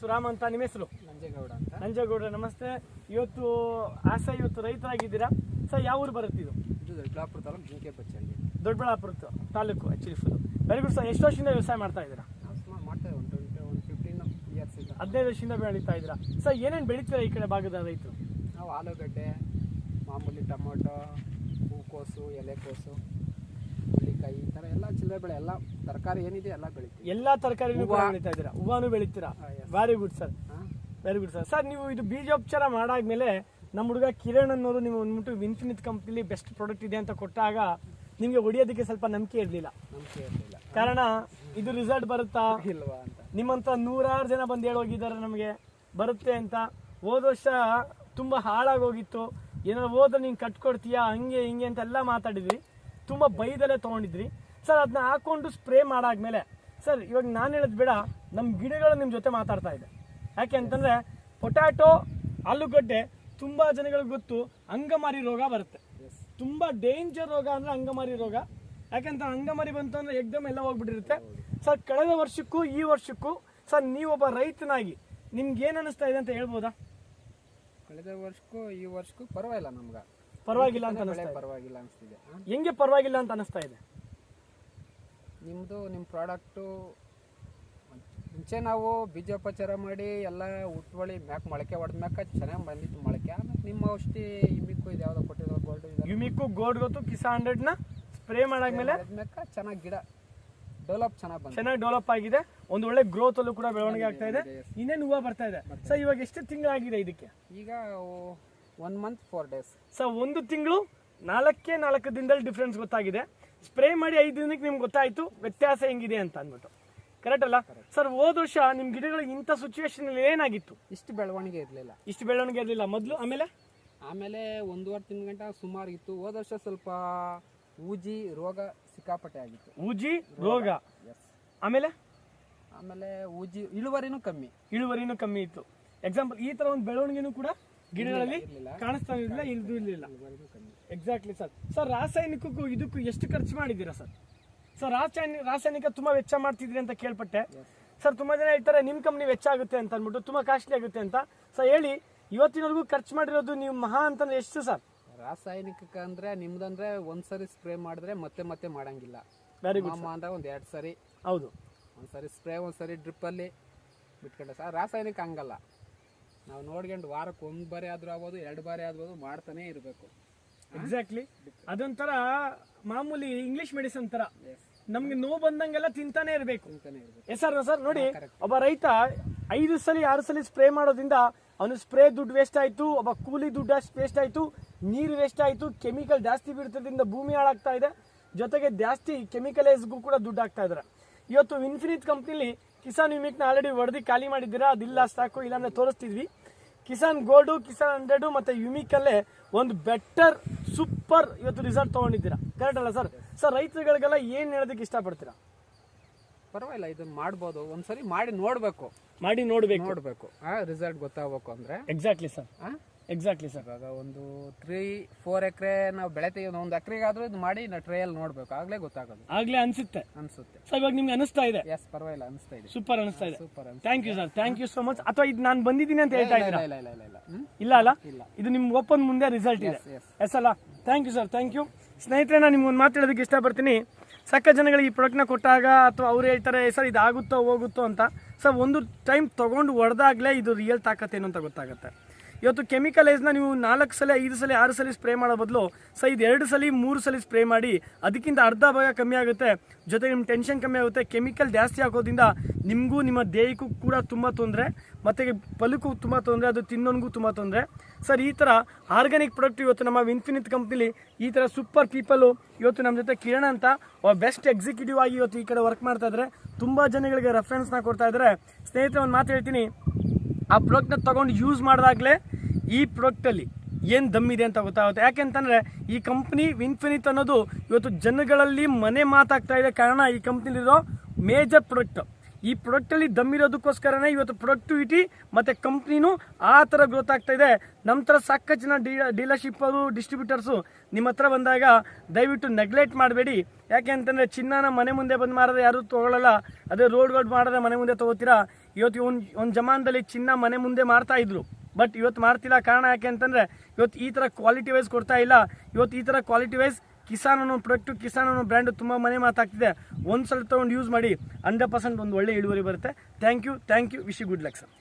ಸುರಾಮ್ ಅಂತ, ನಿಮ್ಮ ಹೆಸರು? ನಂಜೇಗೌಡ ಅಂತ. ನಂಜೇಗೌಡ, ನಮಸ್ತೆ. ಇವತ್ತು ಇವತ್ತು ರೈತರಾಗಿದ್ದೀರಾ ಸರ್? ಯಾವ ಊರು ಬರುತ್ತೆ ಇದು? Doddaballapura taluk Jinke Pachchalli. Doddaballapura taluk actually full. Very good sir. ಎಷ್ಟು ವರ್ಷದಿಂದ ವ್ಯವಸಾಯ ಮಾಡ್ತಾ ಇದ್ದೀರಾ? ನಾವು ಸುಮಾರು ಮಾಡ್ತೇವೆ, ಒಂದು 15 ಇಯರ್ಸ್ ಇಂದ. 15 ವರ್ಷದಿಂದ ಬೆಳೀತಾ ಇದ್ದೀರಾ ಸರ್. ಏನೇನು ಬೆಳೀತೀರಾ ಈ ಕಡೆ ಭಾಗದ ರೈತರು? ನಾವು ಆಲೂಗಡ್ಡೆ, ಮಾಮೂಲಿ ಟೊಮೊಟೊ, ಹೂಕೋಸು, ಎಲೆಕೋಸು, ಹುಳ್ಳಿಕಾಯಿ, ಈ ಥರ ಎಲ್ಲ ಚಿಲ್ಲರೆ ಬೆಳೆ, ಎಲ್ಲ ತರಕಾರಿ ಏನಿದೆ ಎಲ್ಲ ಬೆಳಿತೀವಿ. ಎಲ್ಲ ತರಕಾರಿನೂ ಬೆಳೀತಾ ಇದ್ದೀರಾ? ಹೂವಾನು ಬೆಳೀತೀರಾ? Very good sir, very good sir. Sir, ನೀವು ಇದು ಬೀಜೋಪಚಾರ ಮಾಡಾದ್ಮೇಲೆ ನಮ್ಮ ಹುಡುಗ ಕಿರಣ್ ಅನ್ನೋರು ನೀವು ಅಂದ್ಬಿಟ್ಟು ಇನ್ಫಿನಿಟ್ ಕಂಪ್ನಿಲಿ ಬೆಸ್ಟ್ ಪ್ರಾಡಕ್ಟ್ ಇದೆ ಅಂತ ಕೊಟ್ಟಾಗ ನಿಮಗೆ ಹೊಡಿಯೋದಕ್ಕೆ ಸ್ವಲ್ಪ ನಂಬಿಕೆ ಇರಲಿಲ್ಲ. ಕಾರಣ ಇದು ರಿಸಲ್ಟ್ ಬರುತ್ತಾ ಇಲ್ವಾ ಅಂತ ನಿಮ್ಮಂತ 100 ಜನ ಬಂದು ಹೇಳೋಗಿದ್ದಾರೆ ನಮಗೆ ಬರುತ್ತೆ ಅಂತ. ಹೋದ ವರ್ಷ ತುಂಬ ಹಾಳಾಗೋಗಿತ್ತು, ಏನಾದ್ರು ಹೋದ್ರೆ ನೀನು ಕಟ್ಕೊಡ್ತೀಯಾ ಹಂಗೆ ಹಿಂಗೆ ಅಂತೆಲ್ಲ ಮಾತಾಡಿದ್ರಿ, ತುಂಬ ಬೈದಲ್ಲೇ ತೊಗೊಂಡಿದ್ರಿ ಸರ್. ಅದನ್ನ ಹಾಕೊಂಡು ಸ್ಪ್ರೇ ಮಾಡಾದ್ಮೇಲೆ ಸರ್, ಇವಾಗ ನಾನು ಹೇಳೋದು ಬೇಡ, ನಮ್ಮ ಗಿಡಗಳು ನಿಮ್ಮ ಜೊತೆ ಮಾತಾಡ್ತಾ ಇದೆ. ಯಾಕೆ ಅಂತಂದರೆ ಪೊಟ್ಯಾಟೊ, ಆಲೂಗಡ್ಡೆ ತುಂಬ ಜನಗಳಿಗೆ ಗೊತ್ತು ಅಂಗಮಾರಿ ರೋಗ ಬರುತ್ತೆ. ತುಂಬ ಡೇಂಜರ್ ರೋಗ ಅಂದರೆ ಅಂಗಮಾರಿ ರೋಗ. ಯಾಕೆಂತ ಅಂಗಮಾರಿ ಬಂತು ಅಂದರೆ ಎಕ್ದಮ್ ಎಲ್ಲ ಹೋಗ್ಬಿಟ್ಟಿರುತ್ತೆ ಸರ್. ಕಳೆದ ವರ್ಷಕ್ಕೂ ಈ ವರ್ಷಕ್ಕೂ ಸರ್, ನೀವೊಬ್ಬ ರೈತನಾಗಿ ನಿಮ್ಗೆ ಏನು ಅನಿಸ್ತಾ ಇದೆ ಅಂತ ಹೇಳ್ಬೋದಾ? ಕಳೆದ ವರ್ಷಕ್ಕೂ ಈ ವರ್ಷಕ್ಕೂ ಪರವಾಗಿಲ್ಲ, ನಮ್ಗೆ ಪರವಾಗಿಲ್ಲ ಅಂತ ಪರವಾಗಿಲ್ಲ ಅನಿಸ್ತಿದೆ. ಹೆಂಗೆ ಪರವಾಗಿಲ್ಲ ಅಂತ ಅನಿಸ್ತಾ ಇದೆ? ನಿಮ್ಮ ಪ್ರಾಡಕ್ಟು ಮುಂಚೆ ನಾವು ಬೀಜೋಪಚಾರ ಮಾಡಿ ಎಲ್ಲ ಉಟ್ವಳಿ ಮೊಳಕೆ ಹೊಡೆದ ಮ್ಯಾಕ ಚೆನ್ನಾಗಿ ಬಂದಿತ್ತು ಮೊಳಕೆ. ಆಮೇಲೆ ನಿಮ್ಮ ಔಷಧಿ ಯುಮಿಕ್ಕು ಇದು ಯಾವುದೋ ಕೊಟ್ಟಿರೋ ಗೋಲ್ಡ್, ಯುಮಿಕ್ಕು ಗೋಲ್ಡ್ ಗೊತ್ತು, ಕಿಸಾನ್ 100ನ ಸ್ಪ್ರೇ ಮಾಡಾದ್ಮೇಲೆ ಚೆನ್ನಾಗಿ ಗಿಡ ಚೆನ್ನಾಗಿ ಡೆವಲಪ್ ಆಗಿದೆ. ಒಂದು ಒಳ್ಳೆ ಗ್ರೋತ್ ಅಲ್ಲೂ ಕೂಡ ಬೆಳವಣಿಗೆ ಆಗ್ತಾ ಇದೆ. ಇನ್ನೇನು ಹೂವು ಬರ್ತಾ ಇದೆ ಸರ್. ಇವಾಗ ಎಷ್ಟು ತಿಂಗಳಾಗಿದೆ ಇದಕ್ಕೆ? ಈಗ 1 month 4 days ಸರ್. 1 ತಿಂಗಳು 4 ದಿನದಲ್ಲಿ ಡಿಫ್ರೆನ್ಸ್ ಗೊತ್ತಾಗಿದೆ. ಸ್ಪ್ರೇ ಮಾಡಿ 5 ದಿನಕ್ಕೆ ನಿಮ್ಗೆ ಗೊತ್ತಾಯ್ತು ವ್ಯತ್ಯಾಸ ಹೆಂಗಿದೆ ಅಂತ ಅಂದ್ಬಿಟ್ಟು. ಕರೆಕ್ಟ್ ಅಲ್ಲ ಸರ್? ಹೋದ ವರ್ಷ ನಿಮ್ ಗಿಡಗಳಿಗೆ ಇಂಥ ಸಿಚುವೇಶನ್ ಏನಾಗಿತ್ತು? ಇಷ್ಟು ಬೆಳವಣಿಗೆ ಇರಲಿಲ್ಲ ಮೊದಲು. ಆಮೇಲೆ 1.5 ತಿಂಗಳ ಗಂಟ ಸುಮಾರು ಇತ್ತು. ಹೋದ ವರ್ಷ ಸ್ವಲ್ಪ ಊಜಿ ರೋಗ ಸಿಕ್ಕಾಪಟ್ಟೆ ಆಗಿತ್ತು. ಊಜಿ ರೋಗ, ಆಮೇಲೆ ಊಜಿ ಇಳುವರಿನೂ ಕಮ್ಮಿ ಇತ್ತು. ಎಕ್ಸಾಂಪಲ್ ಈ ತರ ಒಂದು ಬೆಳವಣಿಗೆನೂ ಕೂಡ ಗಿಡಗಳಲ್ಲಿ ಕಾಣಿಸ್ತಾ ಇರಲಿಲ್ಲ. Exactly sir. ಸರ್, ರಾಸಾಯನಿಕಕ್ಕೂ ಇದಕ್ಕೂ ಎಷ್ಟು ಖರ್ಚು ಮಾಡಿದ್ದೀರಾ ಸರ್? ಸರ್, ರಾಸಾಯನಿಕ ತುಂಬಾ ವೆಚ್ಚ ಮಾಡ್ತಿದ್ರಿ ಅಂತ ಕೇಳ್ಪಟ್ಟೆ ಸರ್. ತುಂಬಾ ಜನ ಹೇಳ್ತಾರೆ ನಿಮ್ಮ ಕಂಪ್ನಿ ವೆಚ್ಚ ಆಗುತ್ತೆ ಅಂತ ಅಂದ್ಬಿಟ್ಟು, ತುಂಬಾ ಕಾಸ್ಟ್ಲಿ ಆಗುತ್ತೆ ಅಂತ. ಸರ್ ಹೇಳಿ, ಇವತ್ತಿನವರೆಗೂ ಖರ್ಚು ಮಾಡಿರೋದು ನೀವು ಮಹಾ ಅಂತಂದ್ರೆ ಎಷ್ಟು ಸರ್? ರಾಸಾಯನಿಕಕ್ಕೆ ಅಂದ್ರೆ ನಿಮ್ದಂದ್ರೆ ಒಂದ್ಸರಿ ಸ್ಪ್ರೇ ಮಾಡಿದ್ರೆ ಮತ್ತೆ ಮಾಡಂಗಿಲ್ಲ. ವೆರಿ ಗುಡ್ ಅಂದ್ರೆ 1-2 ಸರಿ. ಹೌದು, ಒಂದ್ಸರಿ ಸ್ಪ್ರೇ, ಒಂದ್ಸರಿ ಡ್ರಿಪ್ ಅಲ್ಲಿ ಬಿಟ್ಕೊಂಡೆ ಸರ್. ರಾಸಾಯನಿಕ ಹಂಗಲ್ಲ, ನಾವು ನೋಡ್ಕೊಂಡು ವಾರಕ್ಕೆ 1 ಬಾರಿ ಆದ್ರೂ ಆಗ್ಬೋದು, 2 ಬಾರಿ ಆಗ್ಬೋದು, ಮಾಡ್ತಾನೆ ಇರಬೇಕು. ಎಕ್ಸಾಕ್ಟ್ಲಿ. ಅದೊಂಥರ ಮಾಮೂಲಿ ಇಂಗ್ಲಿಷ್ ಮೆಡಿಸಿನ್ ತರ, ನಮ್ಗೆ ನೋವು ಬಂದಂಗೆಲ್ಲ ತಿಂತಾನೆ ಇರಬೇಕು. Yes sir. ನೋಡಿ, ಒಬ್ಬ ರೈತ 5 ಸಲ 6 ಸಲ ಸ್ಪ್ರೇ ಮಾಡೋದ್ರಿಂದ ಅವನು ಸ್ಪ್ರೇ ದುಡ್ಡು ವೇಸ್ಟ್ ಆಯ್ತು, ಒಬ್ಬ ಕೂಲಿ ದುಡ್ಡು ವೇಸ್ಟ್ ಆಯ್ತು, ನೀರು ವೇಸ್ಟ್ ಆಯ್ತು, ಕೆಮಿಕಲ್ ಜಾಸ್ತಿ ಬಿಡ್ತದ್ರಿಂದ ಭೂಮಿ ಹಾಳಾಗ್ತಾ ಇದೆ, ಜೊತೆಗೆ ಜಾಸ್ತಿ ಕೆಮಿಕಲೈಸ್ಗೂ ಕೂಡ ದುಡ್ಡು ಆಗ್ತಾ ಇದ್ದಾರೆ. ಇವತ್ತು ಇನ್ಫಿನಿಟ್ ಕಂಪ್ನಿಲಿ ಕಿಸಾನ್ ಯುಮಿಕ್ನ ಆಲ್ರೆಡಿ ಹೊಡೆದು ಖಾಲಿ ಮಾಡಿದ್ದೀರಾ. ಅದಿಲ್ಲ ಸ್ಟಾಕು, ಇಲ್ಲಾಂದ್ರೆ ತೋರಿಸ್ತಿದ್ವಿ. ಕಿಸಾನ್ ಗೋಲ್ಡು, ಕಿಸಾನ್ 100 ಮತ್ತೆ ಯುಮಿಕಲ್ಲೇ ಒಂದು ಬೆಟರ್ ಸೂಪರ್ ಇವತ್ತು ರಿಸಲ್ಟ್ ತಗೊಂಡಿದ್ದೀರಾ. ಕರೆಕ್ಟ್ ಅಲ್ಲ ಸರ್? ಸರ್, ರೈತರುಗಳಿಗೆಲ್ಲ ಏನು ಹೇಳೋದಕ್ಕೆ ಇಷ್ಟಪಡ್ತೀರಾ? ಪರವಾಗಿಲ್ಲ, ಇದನ್ನ ಮಾಡ್ಬೋದು. ಒಂದ್ಸರಿ ಮಾಡಿ ನೋಡ್ಬೇಕು ರಿಸಲ್ಟ್ ಗೊತ್ತಾಗಬೇಕು ಅಂದ್ರೆ. Exactly sir. ಇವಾಗ ಒಂದು 3-4 ಎಕರೆ ನಾವು ಬೆಳೆತೀವಿ, 1 ಎಕರೆಗಾದ್ರೂ ಇದು ಮಾಡಿ ನಾವು ಟ್ರಯಲ್ ನೋಡ್ಬೇಕು, ಆಗ್ಲೇ ಗೊತ್ತಾಗೋದು. ಆಗ್ಲೇ ಅನ್ಸುತ್ತೆ ಸರ್. ಇವಾಗ ನಿಮ್ಗೆ ಅನಿಸ್ತಾ ಇದೆ? ಎಸ್, ಪರವಾಗಿಲ್ಲ, ಅನಿಸ್ತಾ ಇದೆ. ಸೂಪರ್ ಅನಿಸ್ತಾ ಇದೆ. Thank you sir, thank you so much. ಅಥವಾ ಇದು ನಾನು ಬಂದಿದ್ದೀನಿ ಅಂತ ಹೇಳ್ತಾ ಇದ್ದೀರಾ? ಇಲ್ಲ ಅಲ್ಲ, ಇದು ನಿಮ್ ಓಪನ್ ಮುಂದೆ ರಿಸಲ್ಟ್ ಇದೆ. ಎಸ್ ಅಲ್ಲ? Thank you sir, thank you. ಸ್ನೇಹಿತರೆ, ನಾನು ನಿಮ್ಗೆ ಒಂದು ಮಾತು ಹೇಳೋದಕ್ಕೆ ಇಷ್ಟಪಡ್ತೀನಿ. ಸಕ್ಕ ಜನಗಳಿಗೆ ಈ ಪ್ರಾಡಕ್ಟ್ನ ಕೊಟ್ಟಾಗ ಅಥವಾ ಅವ್ರು ಹೇಳ್ತಾರೆ ಸರ್ ಇದು ಆಗುತ್ತೋ ಹೋಗುತ್ತೋ ಅಂತ. ಸರ್, ಒಂದು ಟೈಮ್ ತೊಗೊಂಡು ಹೊಡೆದಾಗಲೇ ಇದು ರಿಯಲ್ ತಾಕತ್ತೇನು ಅಂತ ಗೊತ್ತಾಗುತ್ತೆ. ಇವತ್ತು ಕೆಮಿಕಲೈಸ್ನ ನೀವು 4 ಸಲ 5 ಸಲ 6 ಸಲ ಸ್ಪ್ರೇ ಮಾಡೋ ಬದಲು ಸರ್ ಇದು 2 ಸಲ 3 ಸಲ ಸ್ಪ್ರೇ ಮಾಡಿ, ಅದಕ್ಕಿಂತ ಅರ್ಧ ಭಾಗ ಕಮ್ಮಿ ಆಗುತ್ತೆ, ಜೊತೆಗೆ ನಿಮ್ಮ ಟೆನ್ಷನ್ ಕಮ್ಮಿ ಆಗುತ್ತೆ. ಕೆಮಿಕಲ್ ಜಾಸ್ತಿ ಹಾಕೋದ್ರಿಂದ ನಿಮಗೂ ನಿಮ್ಮ ದೇಹಕ್ಕೂ ಕೂಡ ತುಂಬ ತೊಂದರೆ, ಮತ್ತು ಫಲಕ್ಕೂ ತುಂಬ ತೊಂದರೆ, ಅದು ತಿನ್ನೋನಿಗೂ ತುಂಬ ತೊಂದರೆ. ಸರ್, ಈ ಥರ ಆರ್ಗ್ಯಾನಿಕ್ ಪ್ರಾಡಕ್ಟ್ ಇವತ್ತು ನಮ್ಮ ಇನ್ಫಿನಿಟ್ ಕಂಪ್ನಿಲಿ ಈ ಥರ ಸೂಪರ್ ಪೀಪಲು ಇವತ್ತು ನಮ್ಮ ಜೊತೆ ಕಿರಣ್ ಅಂತ ಬೆಸ್ಟ್ ಎಕ್ಸಿಕ್ಯೂಟಿವ್ ಆಗಿ ಇವತ್ತು ಈ ಕಡೆ ವರ್ಕ್ ಮಾಡ್ತಾ ಇದ್ದಾರೆ. ತುಂಬ ಜನಗಳಿಗೆ ರೆಫರೆನ್ಸ್ನ ಕೊಡ್ತಾ ಇದ್ದಾರೆ. ಸ್ನೇಹಿತರೆ, ಒಂದು ಮಾತು ಹೇಳ್ತೀನಿ, ಆ ಪ್ರಾಡಕ್ಟ್ನ ತೊಗೊಂಡು ಯೂಸ್ ಮಾಡಿದಾಗಲೇ ಈ ಪ್ರಾಡಕ್ಟಲ್ಲಿ ಏನು ದಮ್ಮಿದೆ ಅಂತ ಗೊತ್ತಾಗುತ್ತೆ. ಯಾಕೆಂತಂದರೆ ಈ ಕಂಪ್ನಿ ಇನ್ಫಿನಿಟ್ ಅನ್ನೋದು ಇವತ್ತು ಜನಗಳಲ್ಲಿ ಮನೆ ಮಾತಾಗ್ತಾ ಇದೆ. ಕಾರಣ ಈ ಕಂಪ್ನಿಲಿರೋ ಮೇಜರ್ ಪ್ರಾಡಕ್ಟ್. ಈ ಪ್ರಾಡಕ್ಟಲ್ಲಿ ದಮ್ಮಿರೋದಕ್ಕೋಸ್ಕರನೇ ಇವತ್ತು ಪ್ರೊಡಕ್ಟಿವಿಟಿ ಮತ್ತು ಕಂಪ್ನಿನೂ ಆ ಥರ ಗ್ರೋತ್ ಆಗ್ತಾ ಇದೆ. ನಮ್ಮ ಥರ ಸಾಕಷ್ಟು ಜನ ಡೀಲರ್ಶಿಪ್ ಅವರು ಡಿಸ್ಟ್ರಿಬ್ಯೂಟರ್ಸು ನಿಮ್ಮ ಹತ್ರ ಬಂದಾಗ ದಯವಿಟ್ಟು ನೆಗ್ಲೆಕ್ಟ್ ಮಾಡಬೇಡಿ. ಯಾಕೆ ಅಂತಂದರೆ ಚಿನ್ನನ ಮನೆ ಮುಂದೆ ಬಂದು ಮಾರಿದ್ರೆ ಯಾರೂ ತೊಗೊಳ್ಳಲ್ಲ, ಅದೇ ರೋಡ್ಗಳು ಮಾಡಿದ್ರೆ ಮನೆ ಮುಂದೆ ತೊಗೋತೀರಾ. ಇವತ್ತು ಒಂದು ಜಮಾನದಲ್ಲಿ ಚಿನ್ನ ಮನೆ ಮುಂದೆ ಮಾರ್ತಾ ಇದ್ರು, ಬಟ್ ಇವತ್ತು ಮಾರ್ತಿಲ್ಲ. ಕಾರಣ ಯಾಕೆ ಅಂತಂದರೆ ಇವತ್ತು ಈ ಥರ ಕ್ವಾಲಿಟಿ ವೈಸ್ ಕೊಡ್ತಾ ಇಲ್ಲ. ಇವತ್ತು ಈ ಥರ ಕ್ವಾಲಿಟಿ ವೈಸ್ ಕಿಸಾನ್ ಅನ್ನೋ ಪ್ರಾಡಕ್ಟು, ಕಿಸಾನ್ ಅನ್ನೋ ಬ್ರ್ಯಾಂಡು ತುಂಬ ಮನೆ ಮಾತಾಗ್ತಿದೆ. ಒಂದು ಸಲ ತೊಗೊಂಡು ಯೂಸ್ ಮಾಡಿ, 100% ಒಂದು ಒಳ್ಳೆ ಇಳುವರಿ ಬರುತ್ತೆ. Thank you, wish you good luck sir.